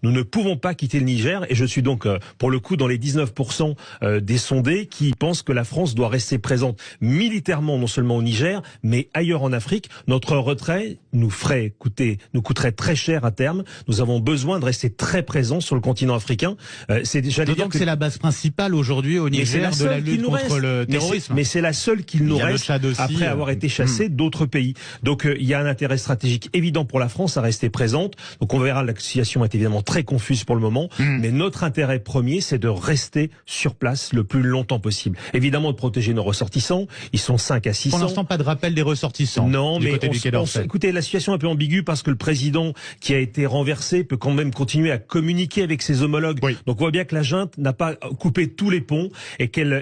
Nous ne pouvons pas quitter le Niger et je suis donc, pour le coup, dans les 19% des sondés qui pensent que la France doit rester présente militairement, non seulement au Niger, mais ailleurs en Afrique. Notre retrait nous coûterait très cher à terme. Nous avons besoin de rester très présents sur le continent africain. Donc c'est la base principale aujourd'hui au Niger de la lutte contre le terrorisme. Mais c'est la seule qu'il nous reste après avoir été chassé d'autres pays. Donc il y a un intérêt stratégique évident pour la France à rester présente. Donc on verra, la situation est évidemment très confuse pour le moment, mais notre intérêt premier, c'est de rester sur place le plus longtemps possible. Évidemment de protéger nos ressortissants, ils sont 5 à 600. Pour l'instant, pas de rappel des ressortissants. Non, mais écoutez, la situation est un peu ambiguë parce que le président qui a été renversé peut quand même continuer à communiquer avec ses homologues. Oui. Donc on voit bien que la junte n'a pas coupé tous les ponts et qu'elle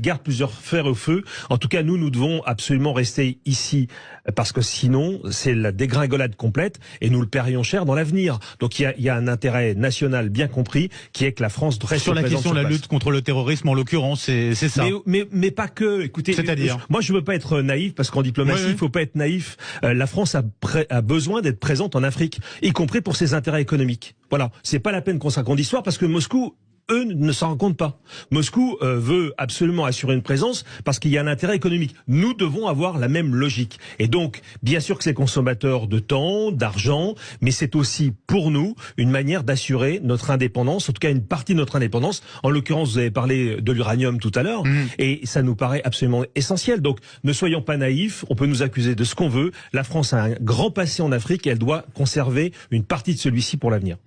garde plusieurs fers au feu. En tout cas, nous devons absolument rester ici parce que sinon, c'est la dégringolade complète et nous le paierions cher dans l'avenir. Donc il y a un intérêt national bien compris qui est que la France reste sur la question de la lutte contre le terrorisme, en l'occurrence, c'est ça. Mais pas que. Écoutez, c'est-à-dire, moi je veux pas être naïf parce qu'en diplomatie, il faut pas être naïf. La France a besoin d'être présente en Afrique, y compris pour ses intérêts économiques. Voilà, c'est pas la peine qu'on se raconte d'histoire parce que Moscou, eux, ne s'en rendent compte pas. Moscou veut absolument assurer une présence parce qu'il y a un intérêt économique. Nous devons avoir la même logique. Et donc, bien sûr que c'est consommateur de temps, d'argent, mais c'est aussi pour nous une manière d'assurer notre indépendance, en tout cas une partie de notre indépendance. En l'occurrence, vous avez parlé de l'uranium tout à l'heure, et ça nous paraît absolument essentiel. Donc, ne soyons pas naïfs, on peut nous accuser de ce qu'on veut. La France a un grand passé en Afrique et elle doit conserver une partie de celui-ci pour l'avenir.